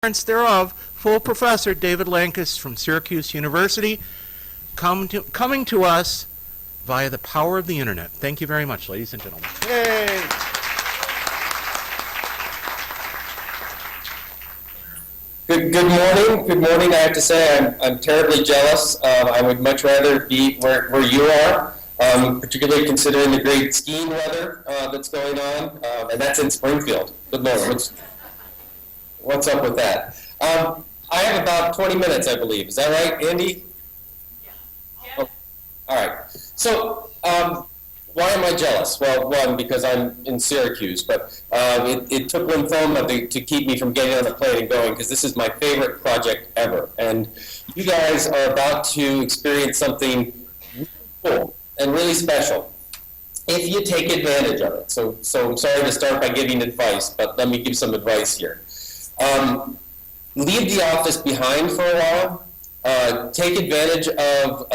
thereof, full professor David Lankes from Syracuse University, coming to us via the power of the internet. Thank you very much, ladies and gentlemen. Yay! Good morning. Good morning. I have to say I'm terribly jealous. I would much rather be where you are, particularly considering the great skiing weather that's going on, and that's in Springfield. Good Lord, what's up with that? I have about 20 minutes, I believe. Is that right, Andy? Yeah. Oh, all right. So why am I jealous? Well, one, because I'm in Syracuse, but it took lymphoma to keep me from getting on the plane and going, because this is my favorite project ever. And you guys are about to experience something really cool and really special if you take advantage of it. So I'm sorry to start by giving advice, but let me give some advice here. Leave the office behind for a while. Take advantage of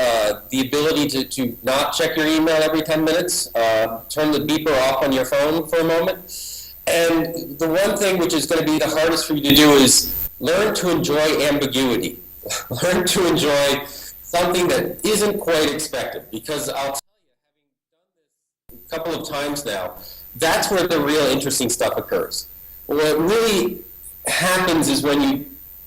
the ability to not check your email every 10 minutes. Turn the beeper off on your phone for a moment. And the one thing which is going to be the hardest for you to do is learn to enjoy ambiguity. Learn to enjoy something that isn't quite expected. Because I'll tell you, having done this a couple of times now, that's where the real interesting stuff occurs. What really happens is when you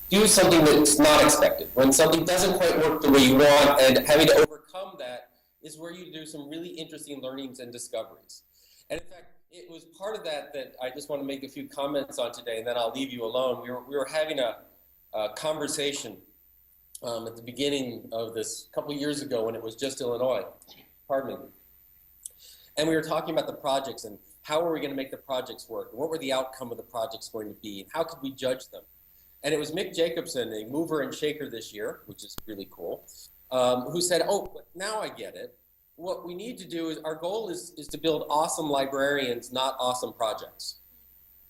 do something that's not expected, when something doesn't quite work the way you want, and having to overcome that is where you do some really interesting learnings and discoveries. And in fact, it was part of that I just want to make a few comments on today, and then I'll leave you alone. We were having a conversation at the beginning of this, a couple of years ago when it was just Illinois, pardon me. And we were talking about the projects and how are we going to make the projects work, and what were the outcome of the projects going to be, and how could we judge them? And it was Mick Jacobson, a mover and shaker this year, which is really cool, who said, oh, now I get it. What we need to do is, our goal is to build awesome librarians, not awesome projects.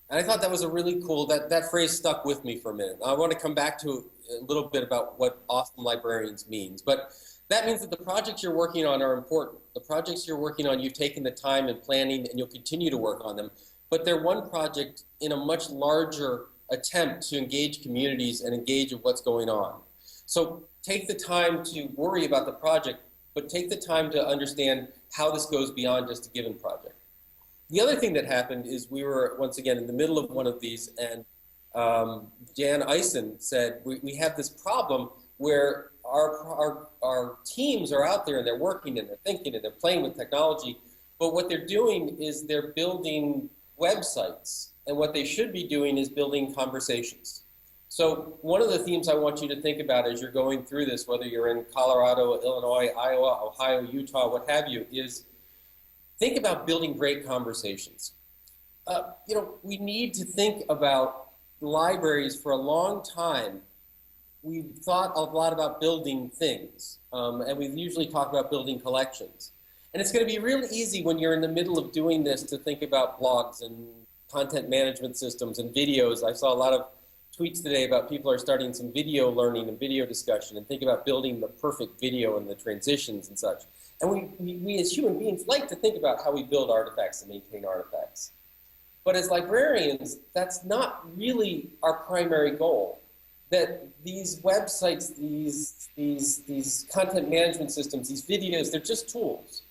And I thought that was a really cool, that phrase stuck with me for a minute. I want to come back to a little bit about what awesome librarians means. But that means that the projects you're working on are important. The projects you're working on, you've taken the time and planning, and you'll continue to work on them. But they're one project in a much larger attempt to engage communities and engage with what's going on. So take the time to worry about the project, but take the time to understand how this goes beyond just a given project. The other thing that happened is we were, once again, in the middle of one of these, and Jan Eisen said, we have this problem where our teams are out there and they're working and they're thinking and they're playing with technology, but what they're doing is they're building websites, and what they should be doing is building conversations. So one of the themes I want you to think about as you're going through this, whether you're in Colorado, Illinois, Iowa, Ohio, Utah, what have you, is think about building great conversations. We need to think about libraries. For a long time. We've thought a lot about building things, and we usually talk about building collections. And it's going to be really easy when you're in the middle of doing this to think about blogs and content management systems and videos. I saw a lot of tweets today about people are starting some video learning and video discussion and think about building the perfect video and the transitions and such. And we as human beings like to think about how we build artifacts and maintain artifacts. But as librarians, that's not really our primary goal. That these websites, these content management systems, these videos, they're just tools.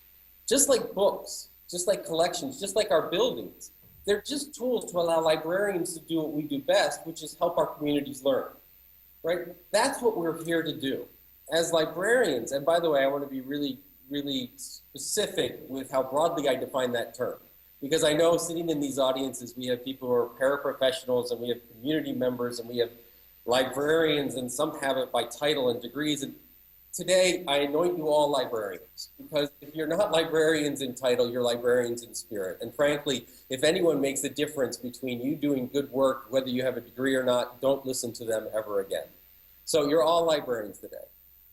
Just like books, just like collections, just like our buildings. They're just tools to allow librarians to do what we do best, which is help our communities learn, right? That's what we're here to do. As librarians, and by the way, I want to be really, really specific with how broadly I define that term. Because I know sitting in these audiences, we have people who are paraprofessionals, and we have community members, and we have librarians, and some have it by title and degrees. And today, I anoint you all librarians, because if you're not librarians in title, you're librarians in spirit. And frankly, if anyone makes a difference between you doing good work, whether you have a degree or not, don't listen to them ever again. So you're all librarians today.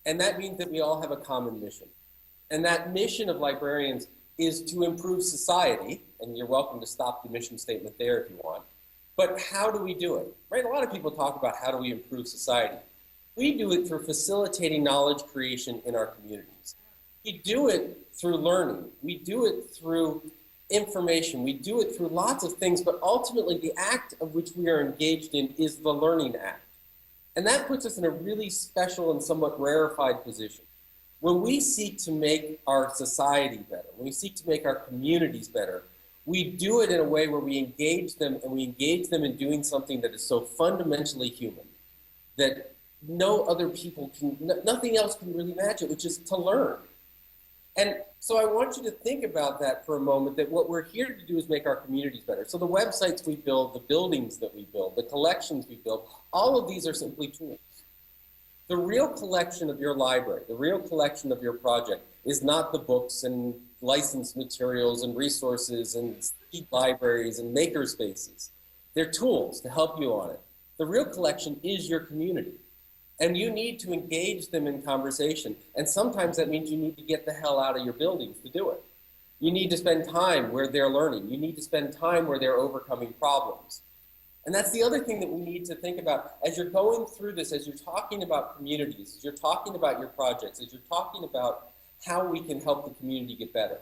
And that means that we all have a common mission. And that mission of librarians is to improve society, and you're welcome to stop the mission statement there if you want. But how do we do it? Right? A lot of people talk about how do we improve society. We do it through facilitating knowledge creation in our communities. We do it through learning. We do it through information. We do it through lots of things, but ultimately the act of which we are engaged in is the learning act. And that puts us in a really special and somewhat rarefied position. When we seek to make our society better, when we seek to make our communities better, we do it in a way where we engage them, and we engage them in doing something that is so fundamentally human that no other people can, nothing else can really match it, which is to learn. And so I want you to think about that for a moment, that what we're here to do is make our communities better. So the websites we build, the buildings that we build, the collections we build, all of these are simply tools. The real collection of your library, the real collection of your project is not the books and licensed materials and resources and libraries and maker spaces. They're tools to help you on it. The real collection is your community. And you need to engage them in conversation. And sometimes that means you need to get the hell out of your buildings to do it. You need to spend time where they're learning. You need to spend time where they're overcoming problems. And that's the other thing that we need to think about as you're going through this, as you're talking about communities, as you're talking about your projects, as you're talking about how we can help the community get better.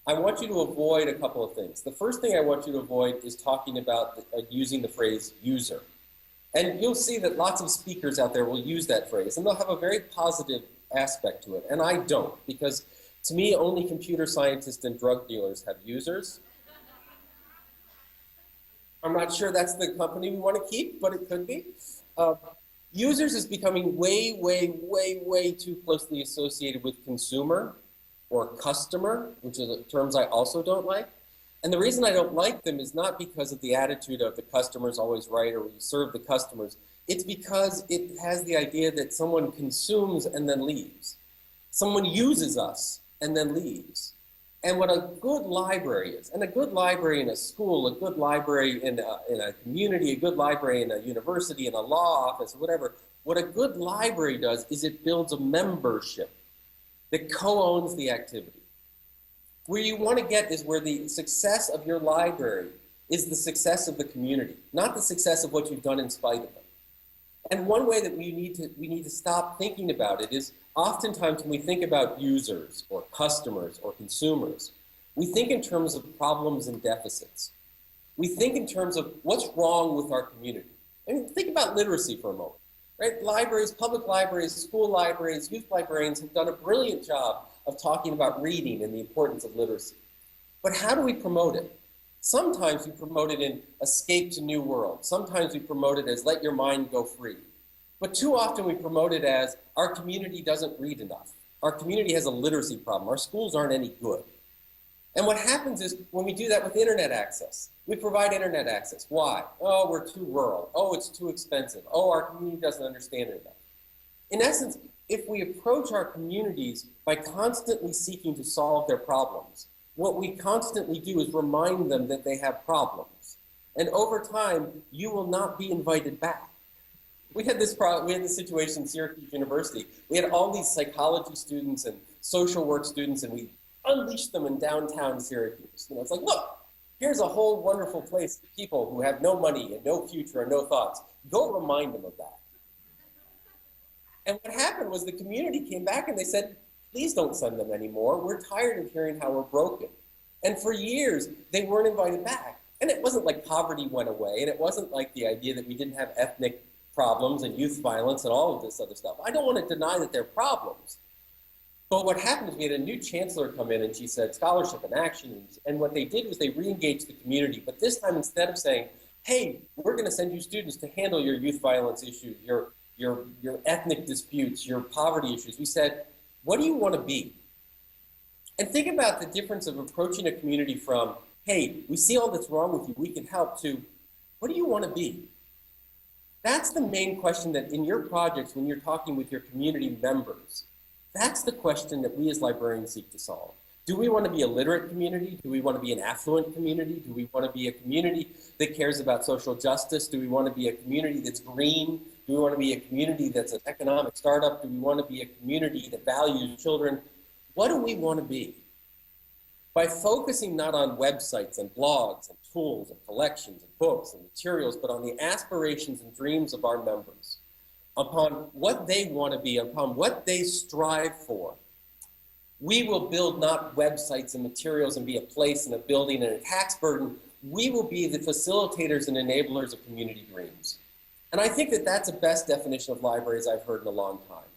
I want you to avoid a couple of things. The first thing I want you to avoid is talking about using the phrase user. And you'll see that lots of speakers out there will use that phrase, and they'll have a very positive aspect to it. And I don't, because to me, only computer scientists and drug dealers have users. I'm not sure that's the company we want to keep, but it could be. Users is becoming way, way, way, way too closely associated with consumer or customer, which are the terms I also don't like. And the reason I don't like them is not because of the attitude of the customer's always right or we serve the customers. It's because it has the idea that someone consumes and then leaves. Someone uses us and then leaves. And what a good library is, and a good library in a school, a good library in a community, a good library in a university, in a law office, or whatever, what a good library does is it builds a membership that co-owns the activity. Where you want to get is where the success of your library is the success of the community, not the success of what you've done in spite of them. And one way that we need to stop thinking about it is oftentimes when we think about users or customers or consumers, we think in terms of problems and deficits. We think in terms of what's wrong with our community. I mean, think about literacy for a moment, right? Libraries, public libraries, school libraries, youth librarians have done a brilliant job of talking about reading and the importance of literacy. But how do we promote it? Sometimes we promote it in escape to new world. Sometimes we promote it as let your mind go free. But too often we promote it as our community doesn't read enough. Our community has a literacy problem. Our schools aren't any good. And what happens is when we do that with internet access, we provide internet access. Why? Oh, we're too rural. Oh, it's too expensive. Oh, our community doesn't understand it enough. In essence, if we approach our communities by constantly seeking to solve their problems, what we constantly do is remind them that they have problems. And over time, you will not be invited back. We had this situation in Syracuse University. We had all these psychology students and social work students, and we unleashed them in downtown Syracuse. It's like, look, here's a whole wonderful place for people who have no money and no future and no thoughts. Go remind them of that. And what happened was the community came back and they said, please don't send them anymore. We're tired of hearing how we're broken. And for years, they weren't invited back. And it wasn't like poverty went away, and it wasn't like the idea that we didn't have ethnic problems and youth violence and all of this other stuff. I don't want to deny that there are problems. But what happened is we had a new chancellor come in and she said scholarship and action. And what they did was they re-engaged the community. But this time, instead of saying, hey, we're going to send you students to handle your youth violence issues, your ethnic disputes, your poverty issues, we said, what do you want to be? And think about the difference of approaching a community from, hey, we see all that's wrong with you, we can help, to what do you want to be? That's the main question that in your projects, when you're talking with your community members, that's the question that we as librarians seek to solve. Do we want to be a literate community? Do we want to be an affluent community? Do we want to be a community that cares about social justice? Do we want to be a community that's green? Do we want to be a community that's an economic startup? Do we want to be a community that values children? What do we want to be? By focusing not on websites and blogs and tools and collections and books and materials, but on the aspirations and dreams of our members, upon what they want to be, upon what they strive for, We will build not websites and materials and be a place and a building and a tax burden. We will be the facilitators and enablers of community dreams. And I think that that's the best definition of libraries I've heard in a long time.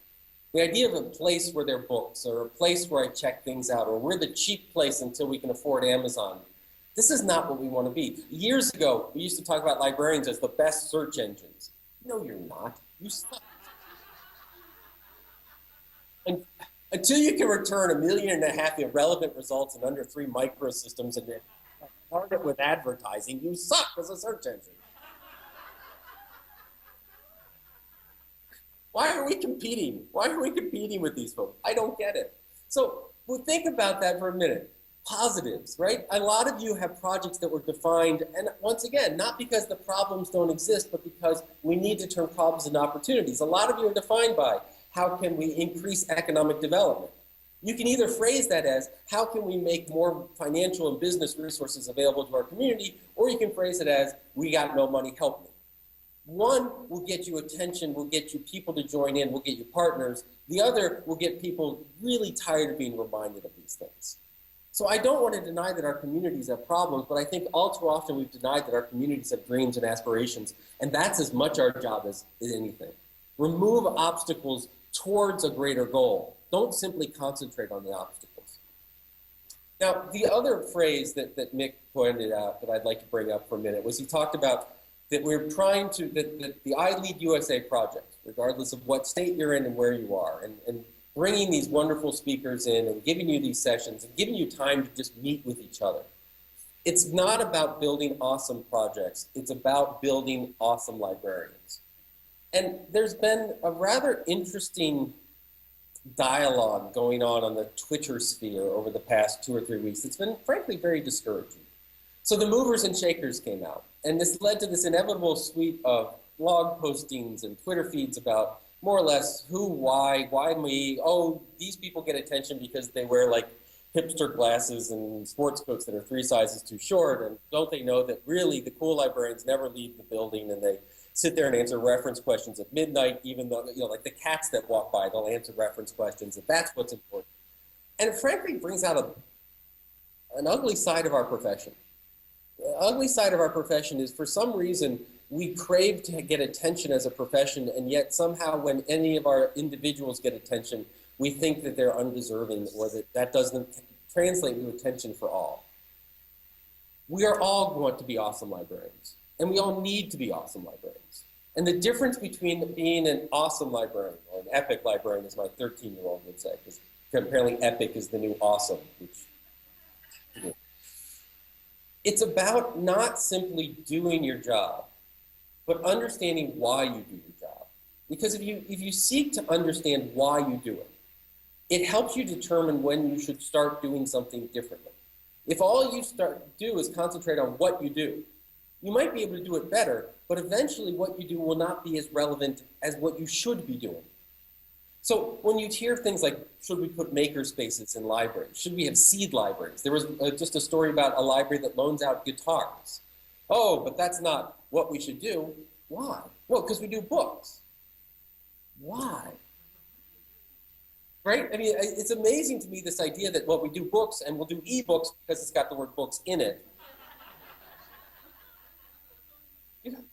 The idea of a place where there are books, or a place where I check things out, or we're the cheap place until we can afford Amazon. This is not what we want to be. Years ago, we used to talk about librarians as the best search engines. No, you're not. You suck. And until you can return 1.5 million irrelevant results in under 3 microsystems and target with advertising, you suck as a search engine. Why are we competing? Why are we competing with these folks? I don't get it. So we'll think about that for a minute. Positives, right? A lot of you have projects that were defined, and once again, not because the problems don't exist, but because we need to turn problems into opportunities. A lot of you are defined by how can we increase economic development. You can either phrase that as how can we make more financial and business resources available to our community, or you can phrase it as we got no money, help me. One will get you attention, will get you people to join in, will get you partners. The other will get people really tired of being reminded of these things. So I don't want to deny that our communities have problems, but I think all too often we've denied that our communities have dreams and aspirations, and that's as much our job as anything. Remove obstacles towards a greater goal. Don't simply concentrate on the obstacles. Now, the other phrase that Mick pointed out that I'd like to bring up for a minute was he talked about that we're trying to, that the ILEAD USA project, regardless of what state you're in and where you are, and bringing these wonderful speakers in and giving you these sessions and giving you time to just meet with each other. It's not about building awesome projects. It's about building awesome librarians. And there's been a rather interesting dialogue going on the Twitter sphere over the past 2 or 3 weeks. It's been, frankly, very discouraging. So the movers and shakers came out, and this led to this inevitable suite of blog postings and Twitter feeds about more or less who, why me, oh, these people get attention because they wear like hipster glasses and sports coats that are 3 sizes too short, and don't they know that really the cool librarians never leave the building and they sit there and answer reference questions at midnight, even though, you know, like the cats that walk by, they'll answer reference questions, and that's what's important. And it frankly brings out an ugly side of our profession. The ugly side of our profession is, for some reason, we crave to get attention as a profession, and yet somehow when any of our individuals get attention, we think that they're undeserving or that doesn't translate into attention for all. We are all going to be awesome librarians, and we all need to be awesome librarians. And the difference between being an awesome librarian or an epic librarian, as my 13-year-old would say, because apparently epic is the new awesome, which, it's about not simply doing your job, but understanding why you do your job. Because if you seek to understand why you do it, it helps you determine when you should start doing something differently. If all you do is concentrate on what you do, you might be able to do it better, but eventually what you do will not be as relevant as what you should be doing. So when you hear things like, should we put maker spaces in libraries? Should we have seed libraries? There was just a story about a library that loans out guitars. Oh, but that's not what we should do. Why? Well, because we do books. Why? Right? I mean, it's amazing to me, this idea that, well, we do books and we'll do ebooks because it's got the word books in it.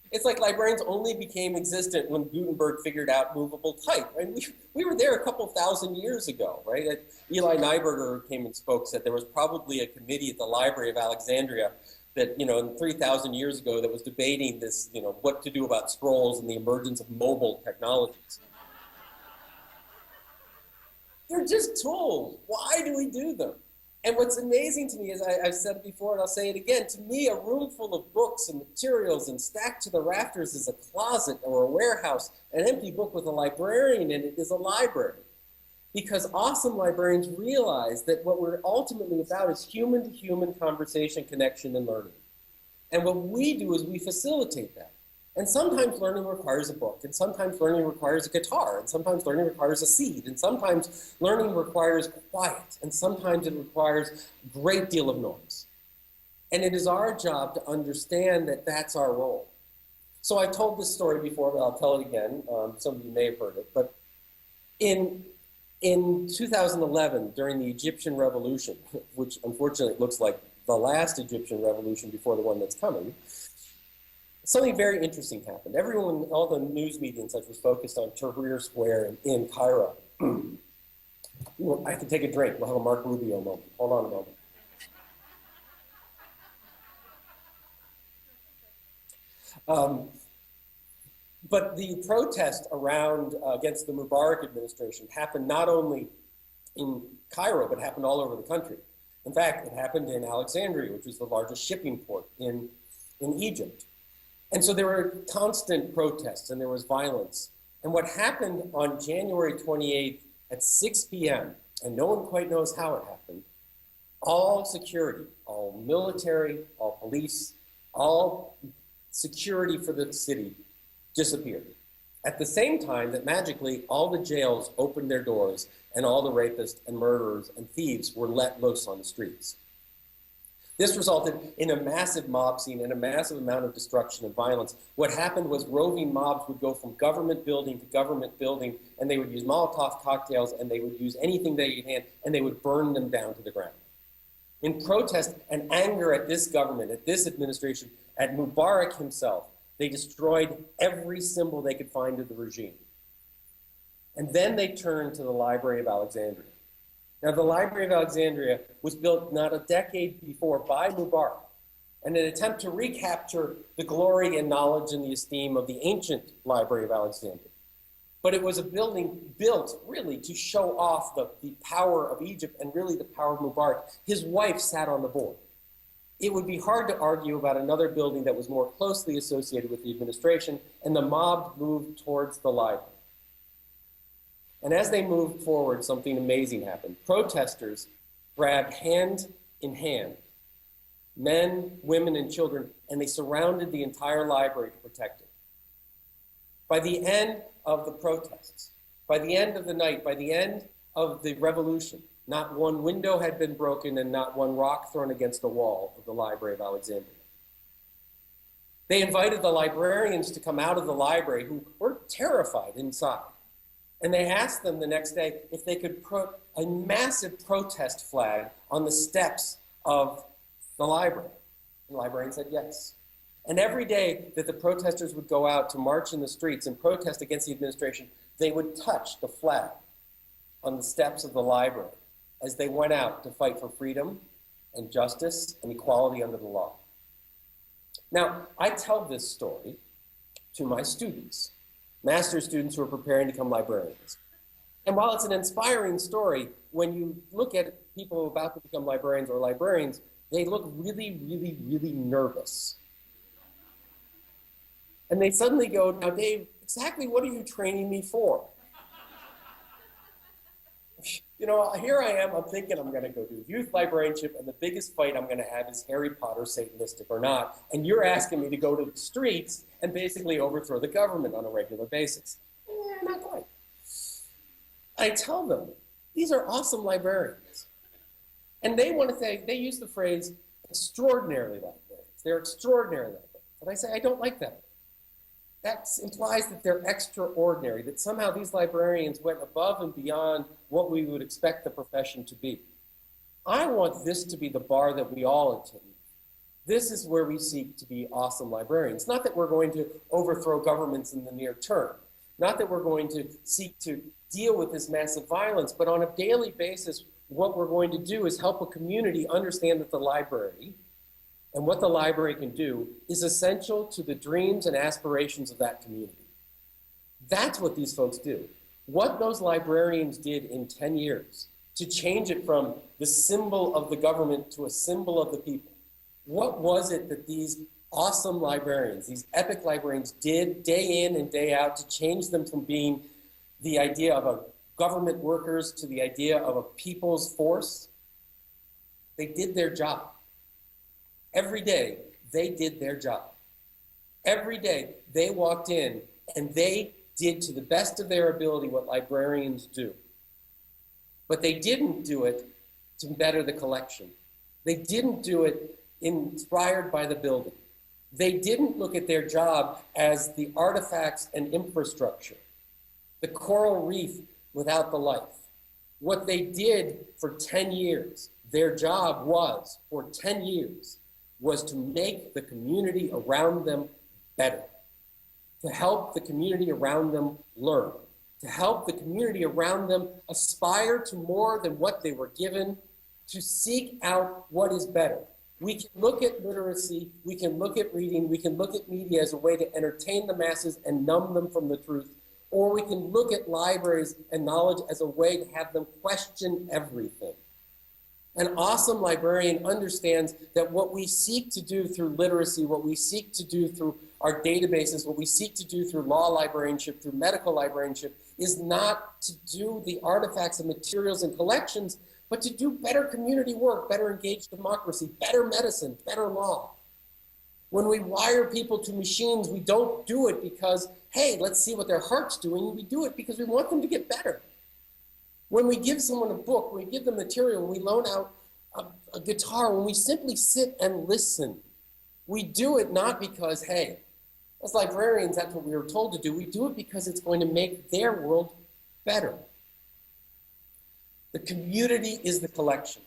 It's like librarians only became existent when Gutenberg figured out movable type. I mean, we were there a couple thousand years ago, right? Eli Nyberger came and spoke, said there was probably a committee at the Library of Alexandria that, 3,000 years ago that was debating this, what to do about scrolls and the emergence of mobile technologies. They're just tools. Why do we do them? And what's amazing to me is, I've said it before and I'll say it again, to me a room full of books and materials and stacked to the rafters is a closet or a warehouse. An empty book with a librarian in it is a library. Because awesome librarians realize that what we're ultimately about is human-to-human conversation, connection, and learning. And what we do is we facilitate that. And sometimes learning requires a book, and sometimes learning requires a guitar, and sometimes learning requires a seed, and sometimes learning requires quiet, and sometimes it requires a great deal of noise. And it is our job to understand that that's our role. So I told this story before, but I'll tell it again. Some of you may have heard it. But in In 2011, during the Egyptian Revolution, which unfortunately looks like the last Egyptian revolution before the one that's coming, something very interesting happened. Everyone, all the news media and such was focused on Tahrir Square in Cairo. Well, I have to take a drink. We'll have a Mark Rubio moment. Hold on a moment. But the protest around against the Mubarak administration happened not only in Cairo, but happened all over the country. In fact, it happened in Alexandria, which is the largest shipping port in Egypt. And so there were constant protests and there was violence. And what happened on January 28th at 6 p.m., and no one quite knows how it happened, all security, all military, all police, all security for the city disappeared. At the same time that magically all the jails opened their doors and all the rapists and murderers and thieves were let loose on the streets. This resulted in a massive mob scene and a massive amount of destruction and violence. What happened was roving mobs would go from government building to government building, and they would use Molotov cocktails, and they would use anything they could hand, and they would burn them down to the ground. In protest and anger at this government, at this administration, at Mubarak himself, they destroyed every symbol they could find of the regime. And then they turned to the Library of Alexandria. Now, the Library of Alexandria was built not a decade before by Mubarak in an attempt to recapture the glory and knowledge and the esteem of the ancient Library of Alexandria. But it was a building built really to show off the power of Egypt and really the power of Mubarak. His wife sat on the board. It would be hard to argue about another building that was more closely associated with the administration, and the mob moved towards the library. And as they moved forward, something amazing happened. Protesters grabbed hand in hand, men, women, and children, and they surrounded the entire library to protect it. By the end of the protests, by the end of the night, by the end of the revolution, not one window had been broken and not one rock thrown against the wall of the Library of Alexandria. They invited the librarians to come out of the library who were terrified inside. And they asked them the next day if they could put a massive protest flag on the steps of the library. And the librarian said yes. And every day that the protesters would go out to march in the streets and protest against the administration, they would touch the flag on the steps of the library as they went out to fight for freedom and justice and equality under the law. Now, I tell this story to my students, master's students who are preparing to become librarians. And while it's an inspiring story, when you look at people about to become librarians or librarians, they look really, really, really nervous. And they suddenly go, now Dave, exactly what are you training me for? You know, here I am, I'm thinking I'm gonna go do youth librarianship, and the biggest fight I'm gonna have is Harry Potter Satanistic or not, and you're asking me to go to the streets and basically overthrow the government on a regular basis. Not quite. I tell them, these are awesome librarians. And they want to say, they use the phrase extraordinarily librarians. They're extraordinary librarians. And I say, I don't like that. That implies that they're extraordinary, that somehow these librarians went above and beyond what we would expect the profession to be. I want this to be the bar that we all attain. This is where we seek to be awesome librarians. Not that we're going to overthrow governments in the near term. Not that we're going to seek to deal with this massive violence, but on a daily basis, what we're going to do is help a community understand that the library and what the library can do is essential to the dreams and aspirations of that community. That's what these folks do. What those librarians did in 10 years to change it from the symbol of the government to a symbol of the people. What was it that these awesome librarians, these epic librarians did day in and day out to change them from being the idea of a government workers to the idea of a people's force? They did their job. Every day, they did their job. Every day, they walked in and they did to the best of their ability what librarians do. But they didn't do it to better the collection. They didn't do it inspired by the building. They didn't look at their job as the artifacts and infrastructure, the coral reef without the life. What they did for 10 years, their job was, for 10 years, was to make the community around them better, to help the community around them learn, to help the community around them aspire to more than what they were given, to seek out what is better. We can look at literacy, we can look at reading, we can look at media as a way to entertain the masses and numb them from the truth, or we can look at libraries and knowledge as a way to have them question everything. An awesome librarian understands that what we seek to do through literacy, what we seek to do through our databases, what we seek to do through law librarianship, through medical librarianship, is not to do the artifacts and materials and collections, but to do better community work, better engaged democracy, better medicine, better law. When we wire people to machines, we don't do it because, hey, let's see what their heart's doing. We do it because we want them to get better. When we give someone a book, when we give them material, when we loan out a guitar, when we simply sit and listen, we do it not because, hey, as librarians, that's what we were told to do. We do it because it's going to make their world better. The community is the collection.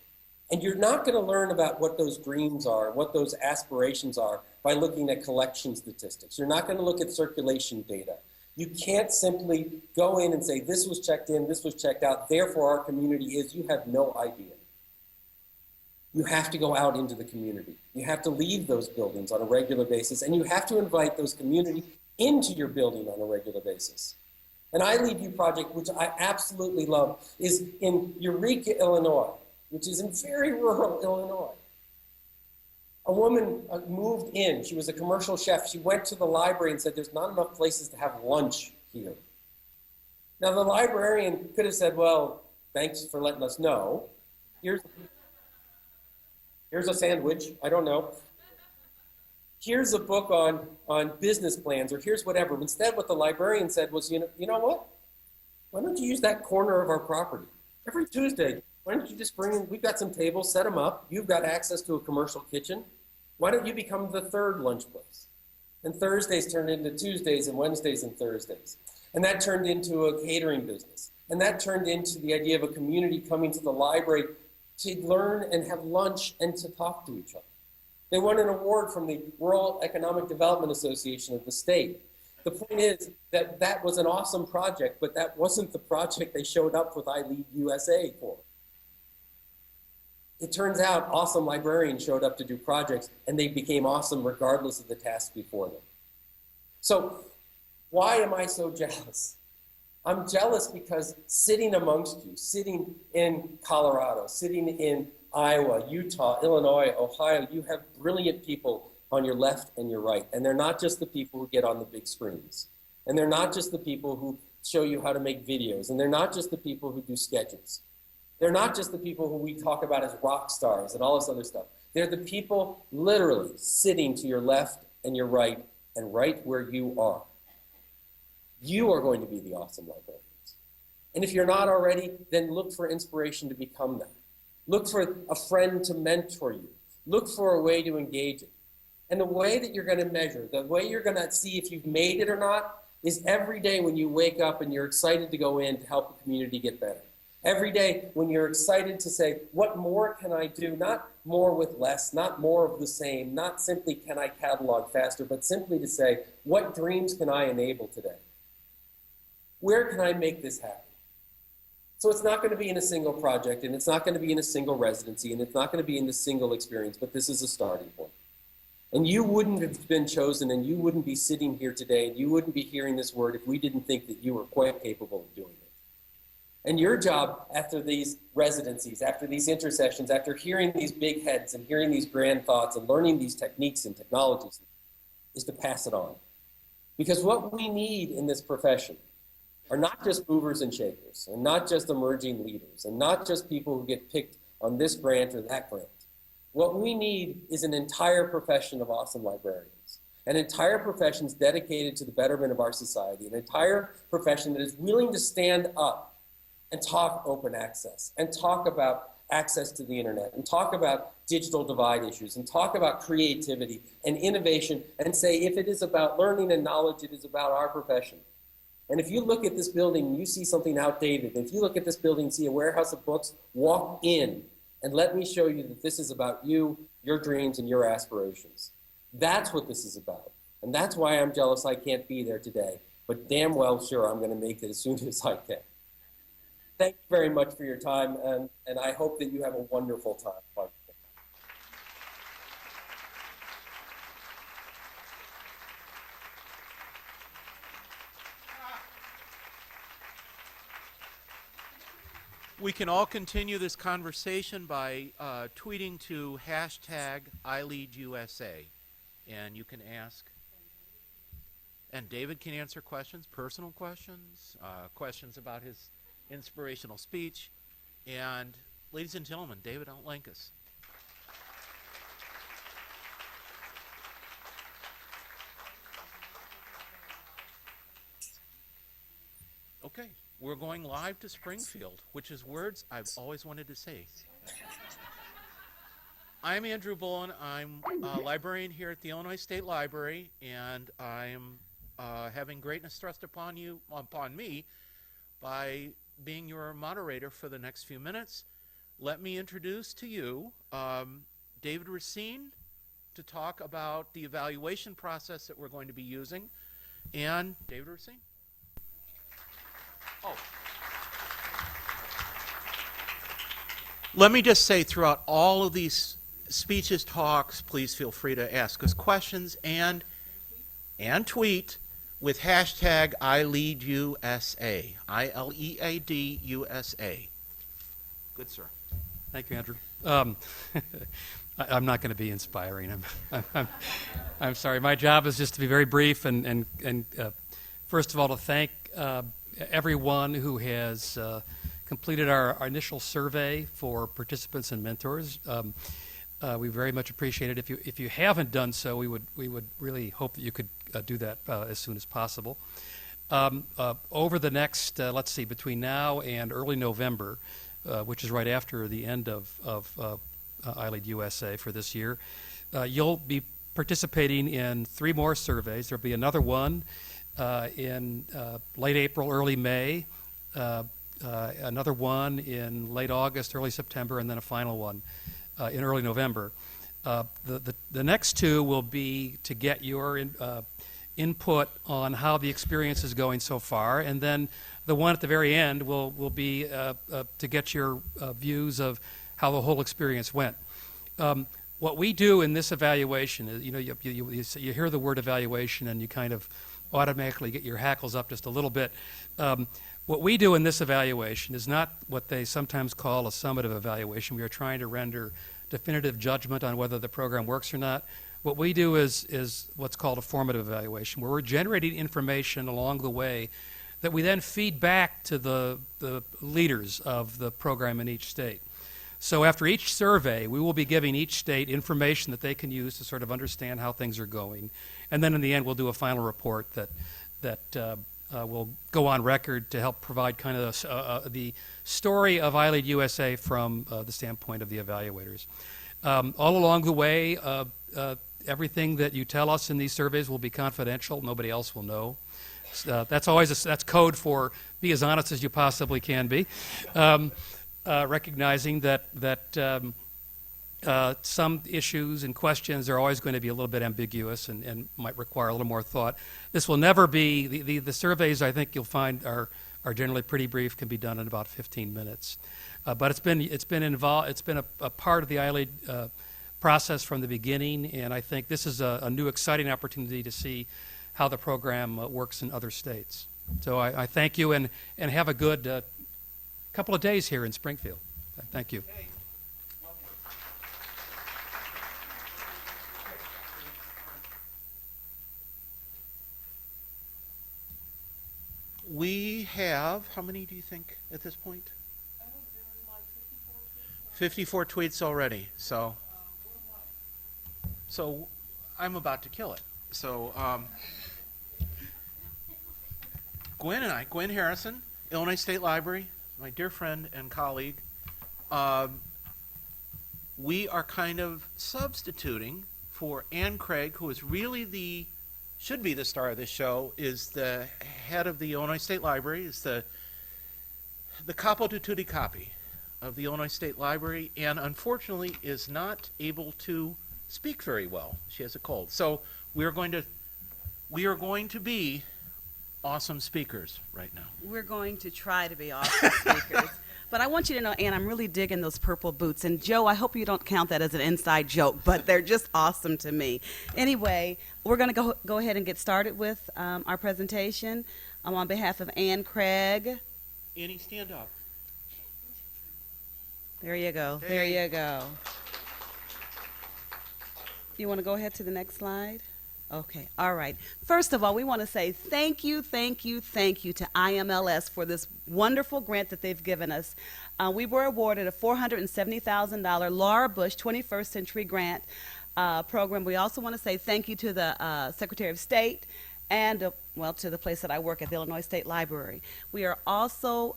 And you're not going to learn about what those dreams are, what those aspirations are, by looking at collection statistics. You're not going to look at circulation data. You can't simply go in and say, this was checked in, this was checked out, therefore our community is. You have no idea. You have to go out into the community. You have to leave those buildings on a regular basis, and you have to invite those community into your building on a regular basis. An ILEAD U project, which I absolutely love, is in Eureka, Illinois, which is in very rural Illinois. A woman moved in. She was a commercial chef. She went to the library and said, there's not enough places to have lunch here. Now, the librarian could have said, well, thanks for letting us know. Here's a sandwich. I don't know. Here's a book on business plans, or here's whatever. Instead, what the librarian said was, you know what? Why don't you use that corner of our property? Every Tuesday, why don't you just bring in, we've got some tables, set them up. You've got access to a commercial kitchen. Why don't you become the third lunch place? And Thursdays turned into Tuesdays and Wednesdays and Thursdays. And that turned into a catering business. And that turned into the idea of a community coming to the library to learn and have lunch and to talk to each other. They won an award from the Rural Economic Development Association of the state. The point is that that was an awesome project, but that wasn't the project they showed up with ILEAD USA for. It turns out awesome librarians showed up to do projects, and they became awesome regardless of the task before them. So why am I so jealous? I'm jealous because sitting amongst you, sitting in Colorado, sitting in Iowa, Utah, Illinois, Ohio, you have brilliant people on your left and your right. And they're not just the people who get on the big screens. And they're not just the people who show you how to make videos. And they're not just the people who do sketches. They're not just the people who we talk about as rock stars and all this other stuff. They're the people literally sitting to your left and your right and right where you are. You are going to be the awesome librarians. And if you're not already, then look for inspiration to become that. Look for a friend to mentor you. Look for a way to engage it. And the way that you're going to measure, the way you're going to see if you've made it or not, is every day when you wake up and you're excited to go in to help the community get better. Every day when you're excited to say, what more can I do? Not more with less, not more of the same, not simply can I catalog faster, but simply to say, what dreams can I enable today? Where can I make this happen? So it's not going to be in a single project, and it's not going to be in a single residency, and it's not going to be in a single experience, but this is a starting point. And you wouldn't have been chosen, and you wouldn't be sitting here today, and you wouldn't be hearing this word if we didn't think that you were quite capable of doing it. And your job after these residencies, after these intercessions, after hearing these big heads and hearing these grand thoughts and learning these techniques and technologies is to pass it on. Because what we need in this profession are not just movers and shakers, and not just emerging leaders, and not just people who get picked on this grant or that grant. What we need is an entire profession of awesome librarians, an entire profession dedicated to the betterment of our society, an entire profession that is willing to stand up and talk open access, and talk about access to the internet, and talk about digital divide issues, and talk about creativity and innovation, and say if it is about learning and knowledge, it is about our profession. And if you look at this building and you see something outdated, if you look at this building and see a warehouse of books, walk in and let me show you that this is about you, your dreams, and your aspirations. That's what this is about. And that's why I'm jealous I can't be there today. But damn well sure I'm going to make it as soon as I can. Thank you very much for your time, and I hope that you have a wonderful time. We can all continue this conversation by tweeting to hashtag ILEAD USA. And you can ask, and David can answer questions, personal questions, questions about his inspirational speech. And ladies and gentlemen, David Lankes. Okay, we're going live to Springfield, which is words I've always wanted to say. I'm Andrew Bullen. I'm a librarian here at the Illinois State Library, and I'm having greatness thrust upon me by being your moderator for the next few minutes. Let me introduce to you David Racine to talk about the evaluation process that we're going to be using. And David Racine. Oh. Let me just say, throughout all of these speeches, talks, please feel free to ask us questions and tweet with hashtag ILEAD USA, ILEAD USA. Good, sir. Thank you, Andrew. I'm not going to be inspiring. I'm sorry. My job is just to be very brief and first of all to thank everyone who has completed our initial survey for participants and mentors. We very much appreciate it. If you haven't done so, we would really hope that you could do that as soon as possible. Over the next, let's see, between now and early November, which is right after the end of ILEAD USA for this year, you'll be participating in 3 more surveys. There'll be another one in late April, early May, another one in late August, early September, and then a final one in early November. The next 2 will be to get your input on how the experience is going so far, and then the one at the very end will be to get your views of how the whole experience went. What we do in this evaluation is, you hear the word evaluation and you kind of automatically get your hackles up just a little bit. What we do in this evaluation is not what they sometimes call a summative evaluation. We are trying to render definitive judgment on whether the program works or not. What we do is what's called a formative evaluation, where we're generating information along the way that we then feed back to the leaders of the program in each state. So after each survey, we will be giving each state information that they can use to sort of understand how things are going. And then in the end, we'll do a final report that will go on record to help provide kind of the story of ILEAD USA from the standpoint of the evaluators. All along the way, everything that you tell us in these surveys will be confidential. Nobody else will know. That's always that's code for be as honest as you possibly can be. Recognizing that some issues and questions are always going to be a little bit ambiguous and might require a little more thought. This will never be, the surveys I think you'll find are generally pretty brief, can be done in about 15 minutes. But it's been a part of the ILEAD process from the beginning, and I think this is a new exciting opportunity to see how the program works in other states. So I thank you and have a good couple of days here in Springfield. Thank you. We have, how many do you think at this point? 54 tweets already. So I'm about to kill it. So Gwen Harrison, Illinois State Library, my dear friend and colleague, we are kind of substituting for Ann Craig, who is really the should be the star of this show, is the head of the Illinois State Library, is the capo di tutti capi of the Illinois State Library, and unfortunately is not able to speak very well. She has a cold. So we are going to be awesome speakers right now. We're going to try to be awesome speakers. But I want you to know, Ann, I'm really digging those purple boots. And Joe, I hope you don't count that as an inside joke, but they're just awesome to me. Anyway, we're going to go ahead and get started with our presentation. On behalf of Ann Craig. Annie, stand up. There you go. Hey. There you go. You want to go ahead to the next slide? Okay, all right. First of all, we want to say thank you to IMLS for this wonderful grant that they've given us. We were awarded a $470,000 Laura Bush 21st Century Grant program. We also want to say thank you to the Secretary of State and, well, to the place that I work at, the Illinois State Library. We are also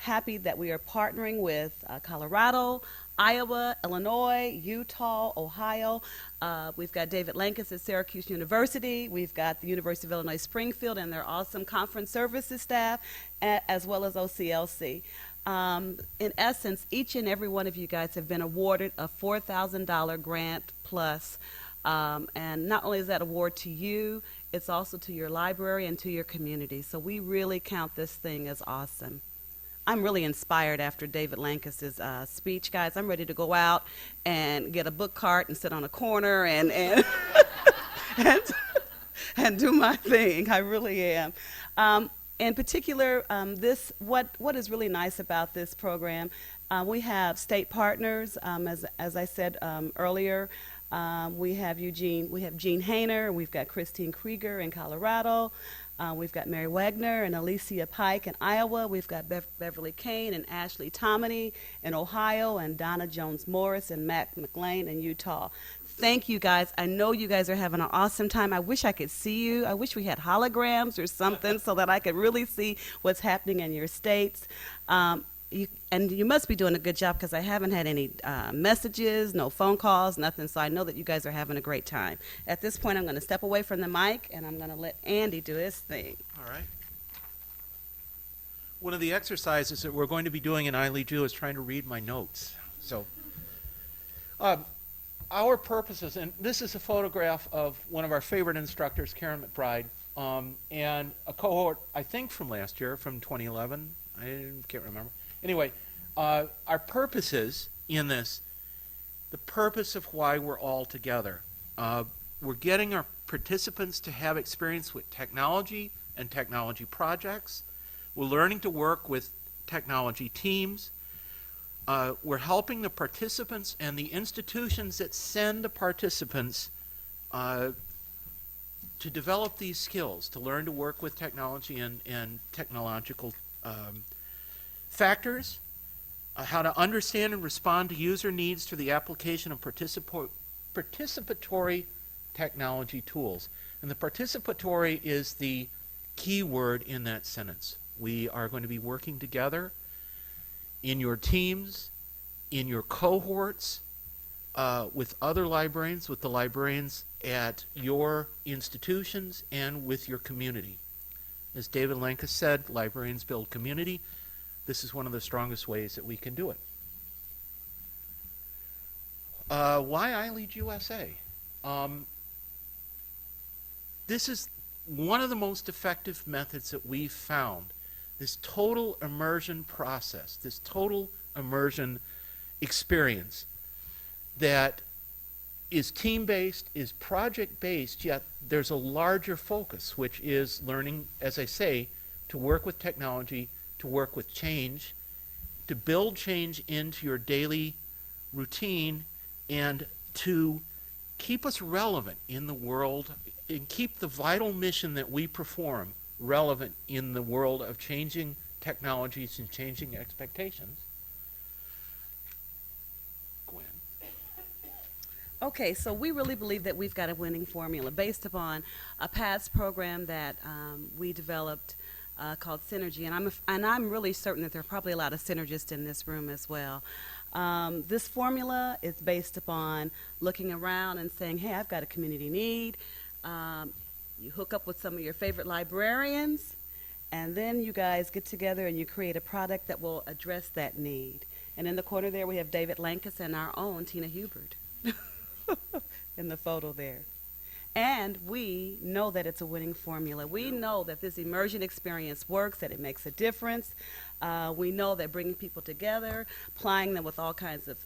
happy that we are partnering with Colorado, Iowa, Illinois, Utah, Ohio. We've got David Lankes at Syracuse University. We've got the University of Illinois Springfield and their awesome conference services staff, as well as OCLC. In essence, each and every one of you guys have been awarded a $4,000 grant plus. And not only is that award to you, it's also to your library and to your community. So we really count this thing as awesome. I'm really inspired after David Lankes' speech, guys. I'm ready to go out and get a book cart and sit on a corner and and do my thing. I really am. In particular, what is really nice about this program, we have state partners, as I said earlier. We have Gene Hayner, we've got Christine Krieger in Colorado. We've got Mary Wagner and Alicia Pike in Iowa. We've got Beverly Kane and Ashley Tomany in Ohio, and Donna Jones-Morris and Matt McLean in Utah. Thank you, guys. I know you guys are having an awesome time. I wish I could see you. I wish we had holograms or something so that I could really see what's happening in your states. You must be doing a good job because I haven't had any messages, no phone calls, nothing. So I know that you guys are having a great time. At this point, I'm going to step away from the mic, and I'm going to let Andy do his thing. All right. One of the exercises that we're going to be doing in ILEAD USA is trying to read my notes. So our purposes, and this is a photograph of one of our favorite instructors, Karen McBride, and a cohort, I think from last year, from 2011. I can't remember. Anyway, our purposes in this, the purpose of why we're all together. We're getting our participants to have experience with technology and technology projects. We're learning to work with technology teams. We're helping the participants and the institutions that send the participants to develop these skills, to learn to work with technology and technological factors, how to understand and respond to user needs through the application of participatory technology tools. And the participatory is the key word in that sentence. We are going to be working together in your teams, in your cohorts, with other librarians, with the librarians at your institutions, and with your community. As David Lankes said, librarians build community. This is one of the strongest ways that we can do it. Why ILEAD USA? This is one of the most effective methods that we've found. This total immersion process, this total immersion experience that is team-based, is project-based, yet there's a larger focus, which is learning, as I say, to work with technology, to work with change, to build change into your daily routine, and to keep us relevant in the world and keep the vital mission that we perform relevant in the world of changing technologies and changing expectations. Gwen. Okay, so we really believe that we've got a winning formula based upon a past program that we developed called Synergy, and I'm really certain that there are probably a lot of synergists in this room as well. This formula is based upon looking around and saying, hey, I've got a community need. you hook up with some of your favorite librarians, and then you guys get together and you create a product that will address that need. And in the corner there, we have David Lankes and our own Tina Hubert in the photo there. And we know that it's a winning formula. We know that this immersion experience works, that it makes a difference. We know that bringing people together, applying them with all kinds of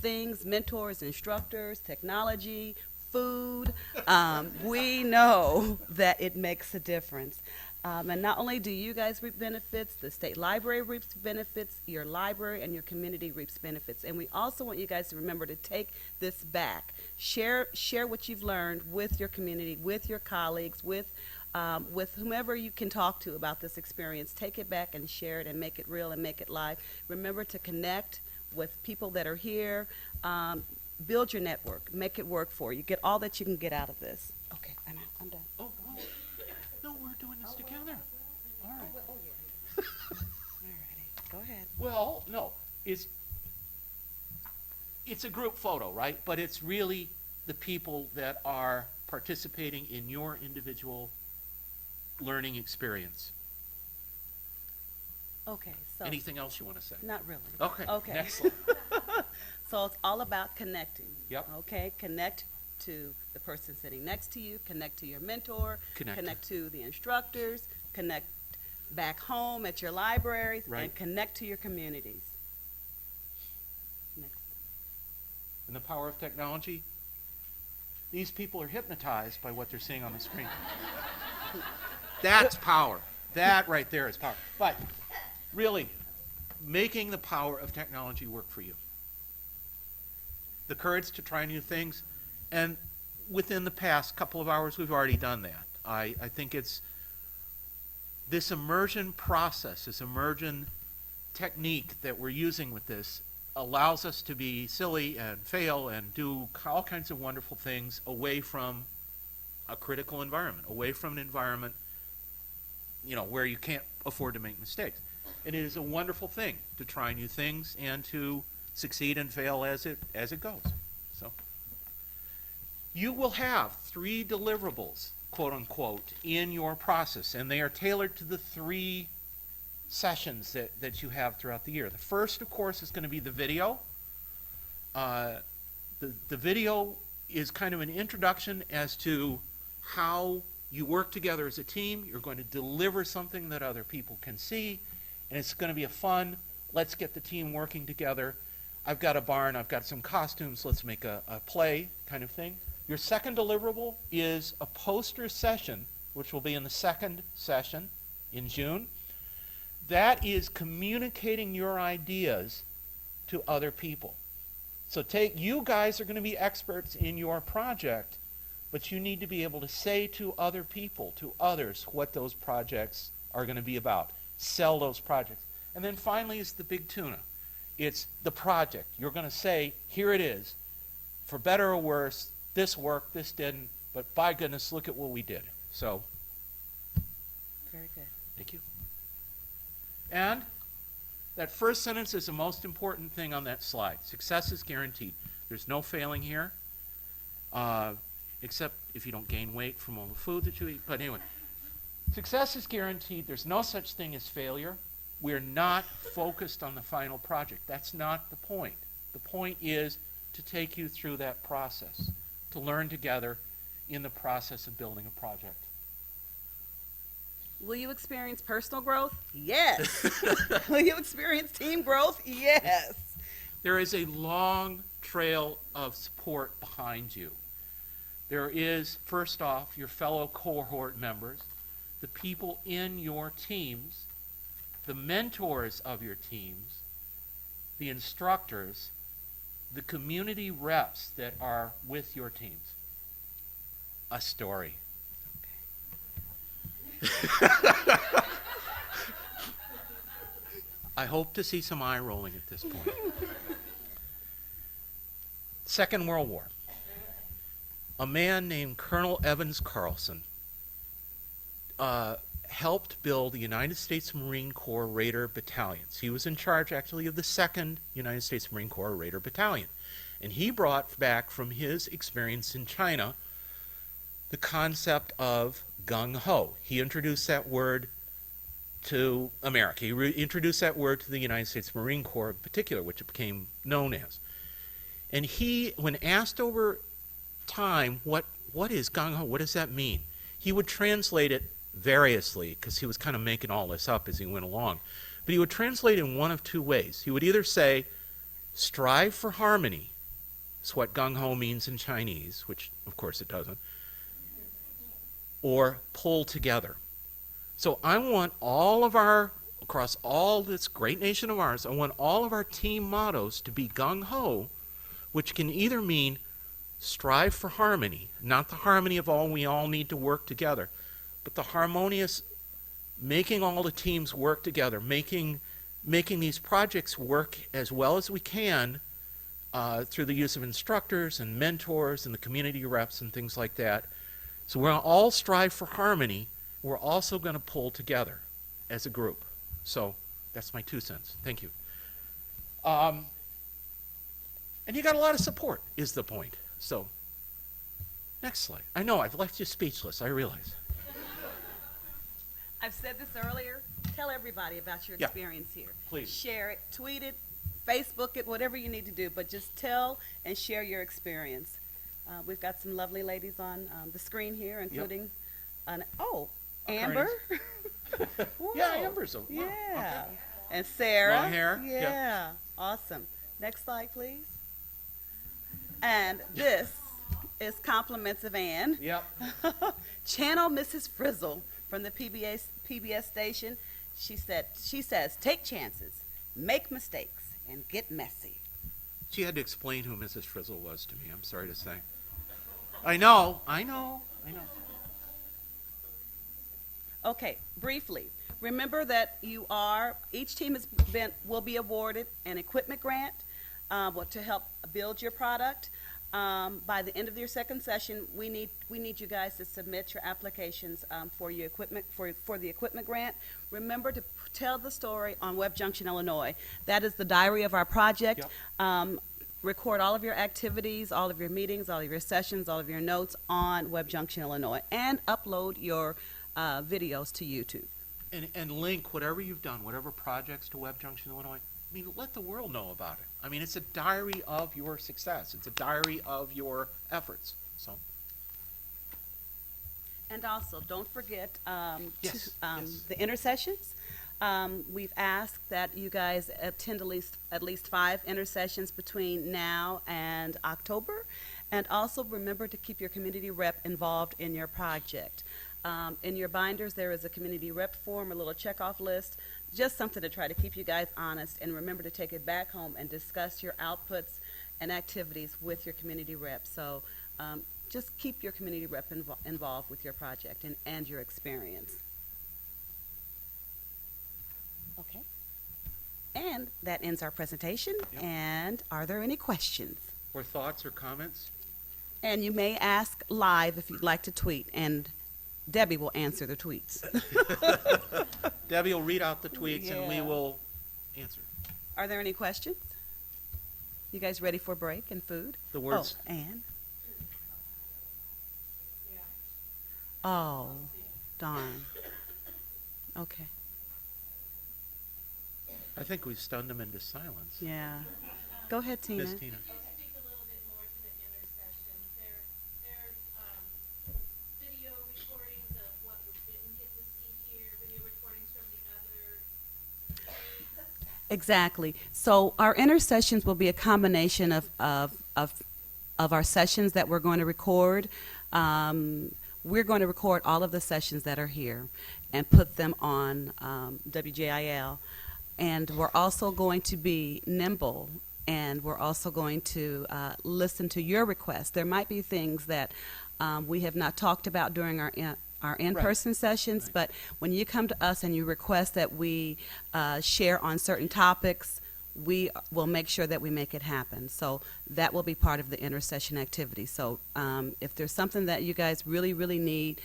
things, mentors, instructors, technology, food, we know that it makes a difference. And not only do you guys reap benefits, the state library reaps benefits, your library and your community reaps benefits. And we also want you guys to remember to take this back. Share what you've learned with your community, with your colleagues, with whomever you can talk to about this experience. Take it back and share it and make it real and make it live. Remember to connect with people that are here. Build your network. Make it work for you. Get all that you can get out of this. Okay, I'm out. I'm done. Oh, no, we're doing this together. All right. Alrighty, go ahead. Well, no, it's a group photo, right? But it's really the people that are participating in your individual learning experience. Okay, so Anything else you want to say? not really. Okay. Okay. Excellent. So it's all about connecting. Yep. Okay, connect to the person sitting next to you, connect to your mentor, Connect. to the instructors, connect back home at your libraries, Right. and connect to your communities. Next. And the power of technology, these people are hypnotized by what they're seeing on the screen. That's power. That right there is power. But really, making the power of technology work for you. The courage to try new things, and within the past couple of hours, we've already done that. I think it's this immersion process, this immersion technique that we're using with this allows us to be silly and fail and do all kinds of wonderful things away from a critical environment, away from an environment, where you can't afford to make mistakes. And it is a wonderful thing to try new things and to succeed and fail as it goes. So you will have 3 deliverables, quote unquote, in your process, and they are tailored to the 3 sessions that you have throughout the year. The first, of course, is going to be the video. The video is kind of an introduction as to how you work together as a team. You're going to deliver something that other people can see, and it's going to be a fun, let's get the team working together. I've got a barn, I've got some costumes, let's make a play kind of thing. Your second deliverable is a poster session, which will be in the second session in June. That is communicating your ideas to other people. So you guys are going to be experts in your project, but you need to be able to say to other people, to others, what those projects are going to be about. Sell those projects. And then finally is the big tuna. It's the project. You're going to say, here it is. For better or worse, this worked, this didn't, but by goodness, look at what we did. So, Very good. thank you. And that first sentence is the most important thing on that slide. Success is guaranteed. There's no failing here, except if you don't gain weight from all the food that you eat. But anyway, success is guaranteed. There's no such thing as failure. We're not focused on the final project. That's not the point. The point is to take you through that process, to learn together in the process of building a project. Will you experience personal growth? Yes. Will you experience team growth? Yes. There is a long trail of support behind you. There is, first off, your fellow cohort members, the people in your teams, the mentors of your teams, the instructors, the community reps that are with your teams. A story. I hope to see some eye rolling at this point. Second World War. A man named Colonel Evans Carlson helped build the United States Marine Corps Raider battalions. He was in charge, actually, of the 2nd United States Marine Corps Raider Battalion. And he brought back from his experience in China the concept of gung-ho. He introduced that word to America. He introduced that word to the United States Marine Corps in particular, which it became known as. And he, when asked over time, what is gung-ho, what does that mean? He would translate it variously, because he was kind of making all this up as he went along. But he would translate it in one of two ways. He would either say, strive for harmony. That's what gung-ho means in Chinese, which of course it doesn't. Or pull together. So I want all of our, across all this great nation of ours, I want all of our team mottos to be gung-ho, which can either mean strive for harmony, not the harmony of all we all need to work together, but the harmonious, making all the teams work together, making these projects work as well as we can through the use of instructors and mentors and the community reps and things like that. So we're going to all strive for harmony. We're also going to pull together as a group. So that's my 2 cents. Thank you. And you got a lot of support, is the point. So, next slide. I know, I've left you speechless, I realize. I've said this earlier. Tell everybody about your Yeah. experience here. Please. Share it, tweet it, Facebook it, whatever you need to do, but just tell and share your experience. We've got some lovely ladies on the screen here, including, Amber. Yeah, Whoa. Amber's a, wow, Yeah. okay. And Sarah. Long hair, Yeah. yeah. Awesome. Next slide, please. And this is compliments of Ann. Yep. Channel Mrs. Frizzle from the PBS station. She says, take chances, make mistakes, and get messy. She had to explain who Mrs. Frizzle was to me, I'm sorry to say. I know. Okay, briefly, remember that each team will be awarded an equipment grant to help build your product. By the end of your second session, we need you guys to submit your applications for your equipment for the equipment grant. Remember to tell the story on Web Junction, Illinois. That is the diary of our project. Yep. Record all of your activities, all of your meetings, all of your sessions, all of your notes on Web Junction, Illinois, and upload your videos to YouTube. And link whatever you've done, whatever projects to Web Junction, Illinois. I mean, let the world know about it. I mean, it's a diary of your success. It's a diary of your efforts. So. And also, don't forget Yes. the intersessions. We've asked that you guys attend at least 5 intersessions between now and October. And also remember to keep your community rep involved in your project. In your binders, there is a community rep form, a little checkoff list, just something to try to keep you guys honest. And remember to take it back home and discuss your outputs and activities with your community rep. So just keep your community rep involved with your project and your experience. Okay. And that ends our presentation. Yep. And are there any questions? Or thoughts or comments? And you may ask live if you'd like to tweet, and Debbie will answer the tweets. Debbie will read out the tweets and we Yeah. will answer. Are there any questions? You guys ready for break and food? The words. Oh, Ann? Oh, darn. Okay. I think we stunned them into silence. Yeah. Go ahead, Tina. Miss Tina. Speak a little bit more to the intersessions. They're video recordings of what we didn't get to see here, video recordings from the other days. Exactly. So our intersessions will be a combination of our sessions that we're going to record. We're going to record all of the sessions that are here and put them on WJIL. And we're also going to be nimble, and we're also going to listen to your requests. There might be things that we have not talked about during our in-person sessions, Right. but when you come to us and you request that we share on certain topics, we will make sure that we make it happen. So that will be part of the intersession activity. So if there's something that you guys really, really need,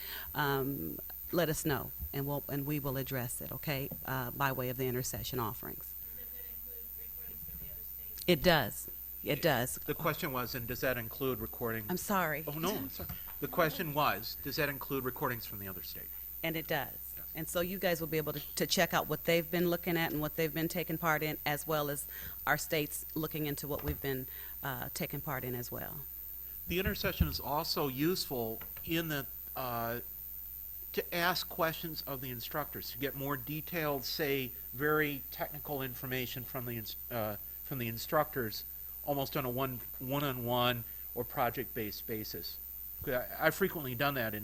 let us know, and we will address it, okay, by way of the intercession offerings. Does it include recordings from the other states? It does. It does. The question was, and does that include recording? I'm sorry. Oh, no. I'm sorry. The question was, does that include recordings from the other state? And it does. And so you guys will be able to check out what they've been looking at and what they've been taking part in, as well as our states looking into what we've been taking part in as well. The intersession is also useful in the to ask questions of the instructors, to get more detailed, say, very technical information from the instructors, almost on a one-on-one or project-based basis. I've frequently done that,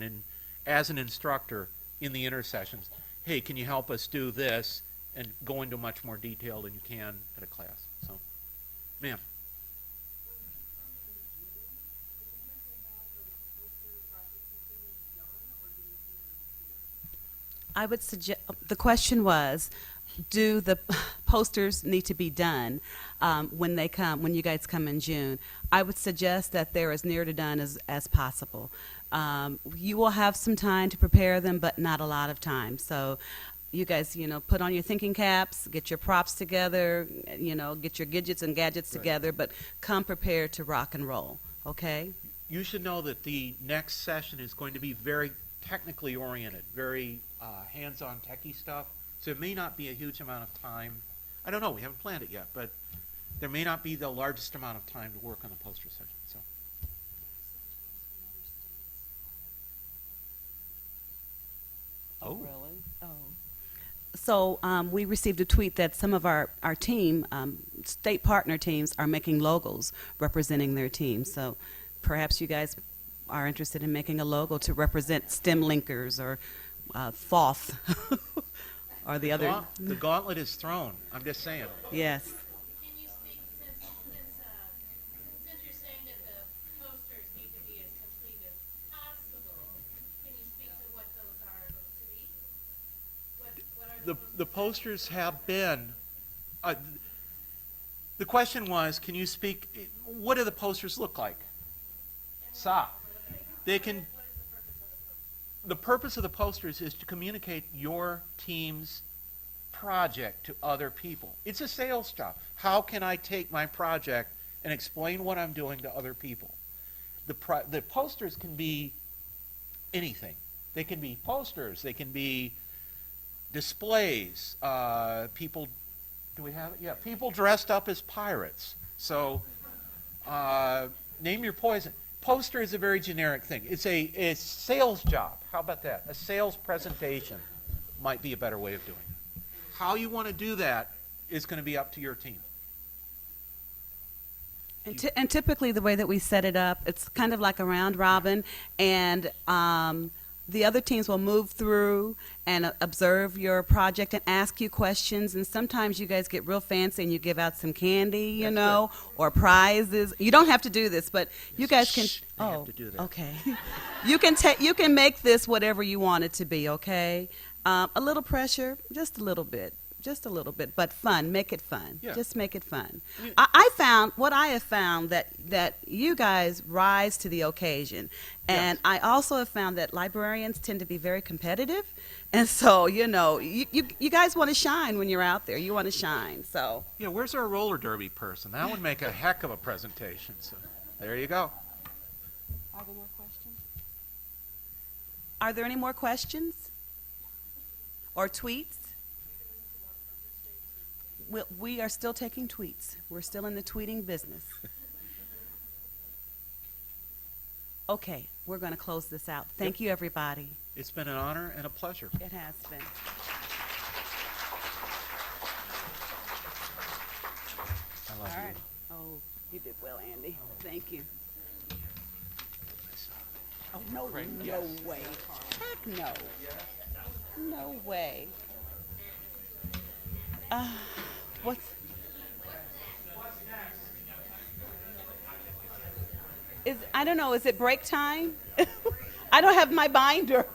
as an instructor in the intersessions. Hey, can you help us do this? And go into much more detail than you can at a class. So, ma'am. I would suggest, the question was, do the posters need to be done when you guys come in June? I would suggest that they're as near to done as possible. You will have some time to prepare them, but not a lot of time. So you guys, put on your thinking caps, get your props together, get your gadgets and gadgets together, but come prepared to rock and roll, okay? You should know that the next session is going to be very technically oriented, very hands-on techie stuff. So it may not be a huge amount of time. I don't know, we haven't planned it yet, but there may not be the largest amount of time to work on the poster session. So. Oh, really? Oh. So we received a tweet that some of our team, state partner teams, are making logos representing their team. So perhaps you guys are interested in making a logo to represent STEM linkers or FOF or the other. The gauntlet is thrown. I'm just saying. Yes. Can you speak, since you're saying that the posters need to be as complete as possible, can you speak to what those are going to be? What are The posters have been. The question was, can you speak? What do the posters look like? They can. The purpose of the posters is to communicate your team's project to other people. It's a sales job. How can I take my project and explain what I'm doing to other people? The posters can be anything. They can be posters. They can be displays. People, do we have it? Yeah, people dressed up as pirates. So, name your poison. Poster is a very generic thing. It's a sales job. How about that? A sales presentation might be a better way of doing it. How you want to do that is going to be up to your team. And typically the way that we set it up, it's kind of like a round robin, and the other teams will move through and observe your project and ask you questions, and sometimes you guys get real fancy and you give out some candy, or prizes. You don't have to do this, but you guys can. I have to do that. Okay. You can make this whatever you want it to be, okay? A little pressure, just a little bit, but fun. Make it fun. Yeah. Just make it fun. I have found that you guys rise to the occasion, and Yes. I also have found that librarians tend to be very competitive, and so you guys want to shine when you're out there. You want to shine. So Yeah, where's our roller derby person? That would make a heck of a presentation. So there you go. Are there more questions? Are there any more questions or tweets? We are still taking tweets. We're still in the tweeting business. Okay, we're going to close this out. Thank you, everybody. It's been an honor and a pleasure. It has been. I love All you. right. Oh, you did well, Andy. Thank you. Oh, no, Great, no yes. way. Heck no. No way. What's... I don't know, is it break time? I don't have my binder.